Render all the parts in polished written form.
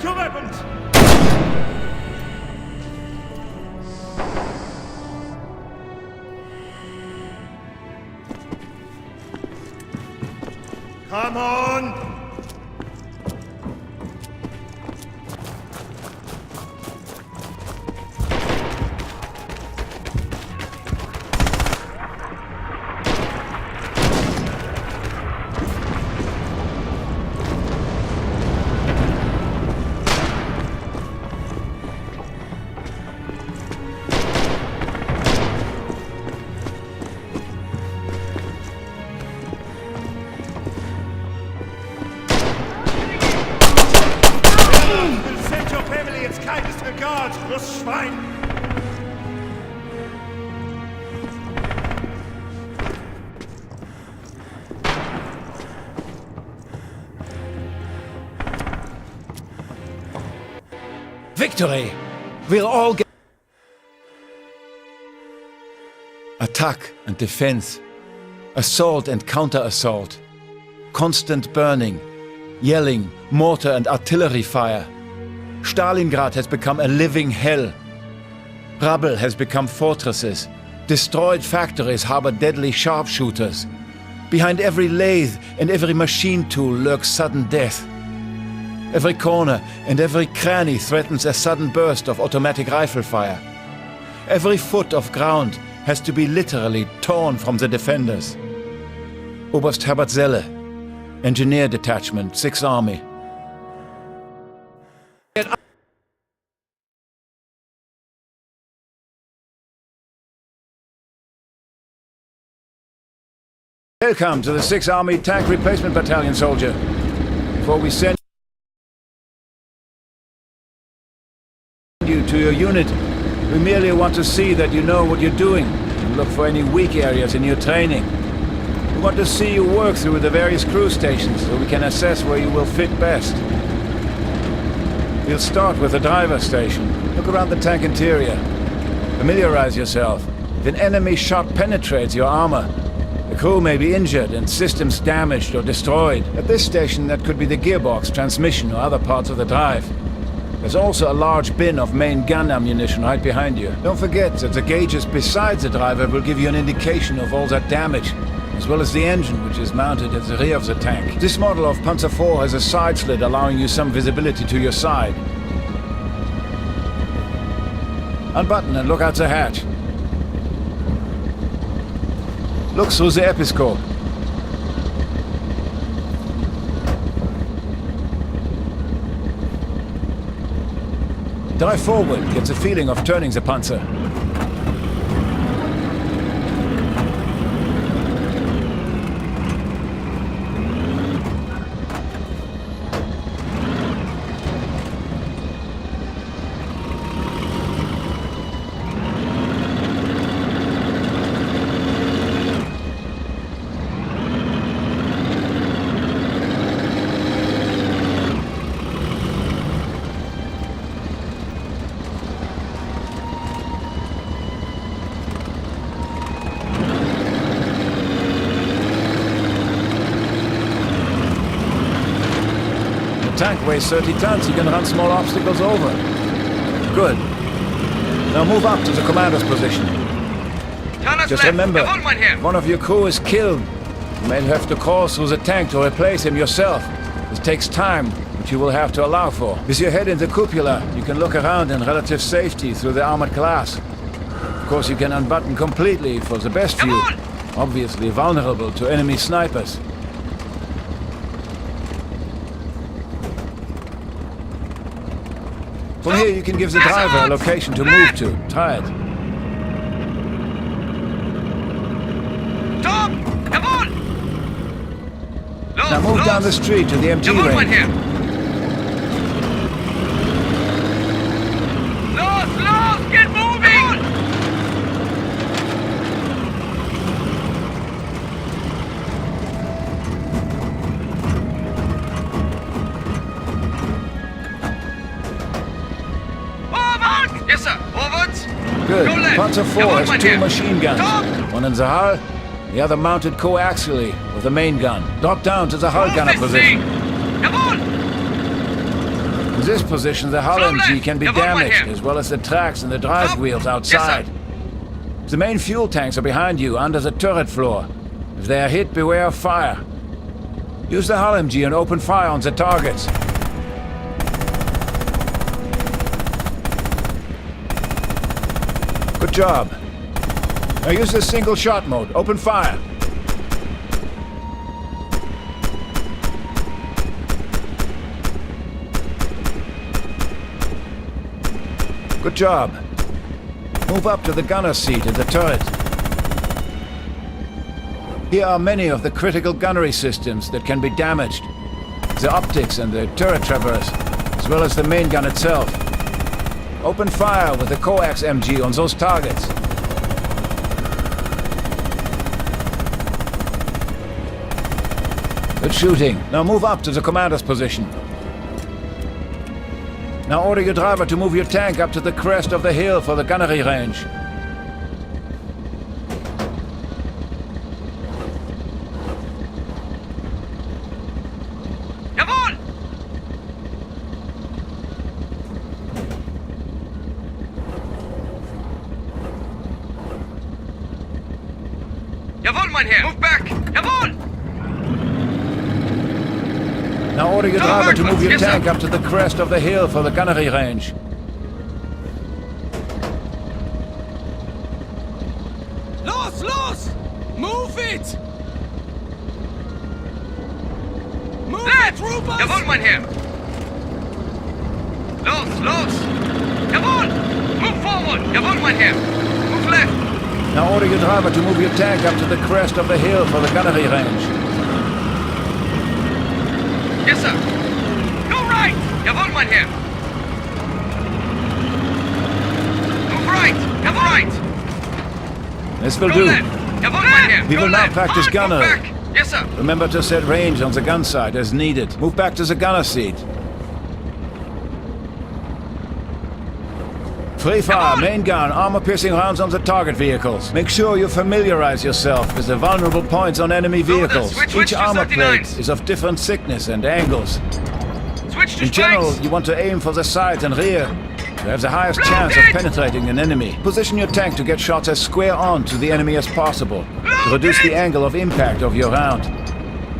your weapons! Come on! Victory! We'll all get... Attack and defense. Assault and counter-assault. Constant burning. Yelling, mortar and artillery fire. Stalingrad has become a living hell. Rubble has become fortresses. Destroyed factories harbor deadly sharpshooters. Behind every lathe and every machine tool lurks sudden death. Every corner and every cranny threatens a sudden burst of automatic rifle fire. Every foot of ground has to be literally torn from the defenders. Oberst Herbert Selle, Engineer Detachment, 6th Army. Welcome to the 6th Army Tank Replacement Battalion, soldier. Before we send you to your unit, we merely want to see that you know what you're doing and look for any weak areas in your training. We want to see you work through the various crew stations so we can assess where you will fit best. We'll start with the driver station. Look around the tank interior. Familiarize yourself. If an enemy shot penetrates your armor, the crew may be injured and systems damaged or destroyed. At this station, that could be the gearbox, transmission, or other parts of the drive. There's also a large bin of main gun ammunition right behind you. Don't forget that the gauges beside the driver will give you an indication of all that damage, as well as the engine, which is mounted at the rear of the tank. This model of Panzer IV has a side slit allowing you some visibility to your side. Unbutton and look out the hatch. Look through the episcope. Drive forward, get the feeling of turning the Panzer. The tank weighs 30 tons, you can run small obstacles over. Good. Now move up to the commander's position. Just remember, if one of your crew is killed, you may have to crawl through the tank to replace him yourself. This takes time, which you will have to allow for. With your head in the cupola, you can look around in relative safety through the armored glass. Of course, you can unbutton completely for the best view. Obviously vulnerable to enemy snipers. From here, you can give the driver a location to move to. Try it. Stop! Come on! Now move down the street to the MG range. Los! Get moving! Forward! Yes, sir. Forward. Good. Go left. Panzer IV has two machine guns. Stop! One in the hull, the other mounted coaxially with the main gun. Drop down to the hull gunner position. Come on! In this position, the hull Slow MG left. can be Come on, my damaged, here. as well as the tracks and the drive Stop. wheels Yes, outside. sir. The main fuel tanks are behind you, under the turret floor. If they are hit, beware of fire. Use the hull MG and open fire on the targets. Good job. Now use the single shot mode. Open fire. Good job. Move up to the gunner's seat in the turret. Here are many of the critical gunnery systems that can be damaged. The optics and the turret traverse, as well as the main gun itself. Open fire with the coax MG on those targets. Good shooting. Now move up to the commander's position. Now order your driver to move your tank up to the crest of the hill for the gunnery range. Jawohl! Jawohl, mein Herr! Move back! Jawohl! Now order your Go driver to backwards. move your Yes, sir. tank up to the crest of the hill for the gunnery range. Los, los! Move it! Move Left! it, Rubers! Jawohl, mein Herr! Los, los! Jawohl! Move forward! Jawohl, mein Herr! Move left! Now order your driver to move your tank up to the crest of the hill for the gunnery range. Yes, sir! Go right! Jawohl, mein Herr! Move right! Jawohl, right! This will Go do. left! Jawohl, mein Herr! We Go will now left. practice Move gunnery. back. Yes, sir! Remember to set range on the gun sight as needed. Move back to the gunner's seat. Free fire, Jawohl! main gun, armor-piercing rounds on the target vehicles. Make sure you familiarize yourself with the vulnerable points on enemy vehicles. switch Each to armor 39s. plate is of different thickness and angles. Switch to In general, spikes! you want to aim for the sides and rear. You have the highest chance of Loaded! penetrating an enemy. Position your tank to get shots as square on to the enemy as possible, to reduce the Loaded! angle of impact of your round.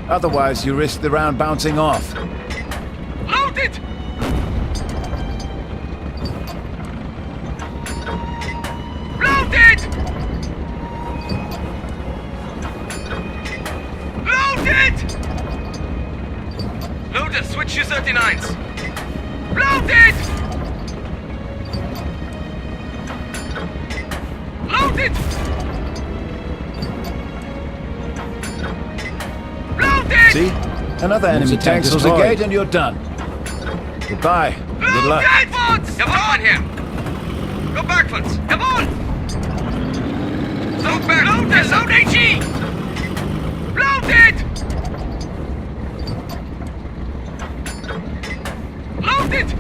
Otherwise, you risk the round bouncing off. Load it! Load it! Load it! Loader, switch to 39s. Load it! Load it! Load it! See? Another enemy the tank tank through the destroyed. gate and you're done. Goodbye. Good luck. Backwards! Jawohl, mein Herr! Go backwards! Jawohl! So back! Load it! Load AG! Load it! Load it!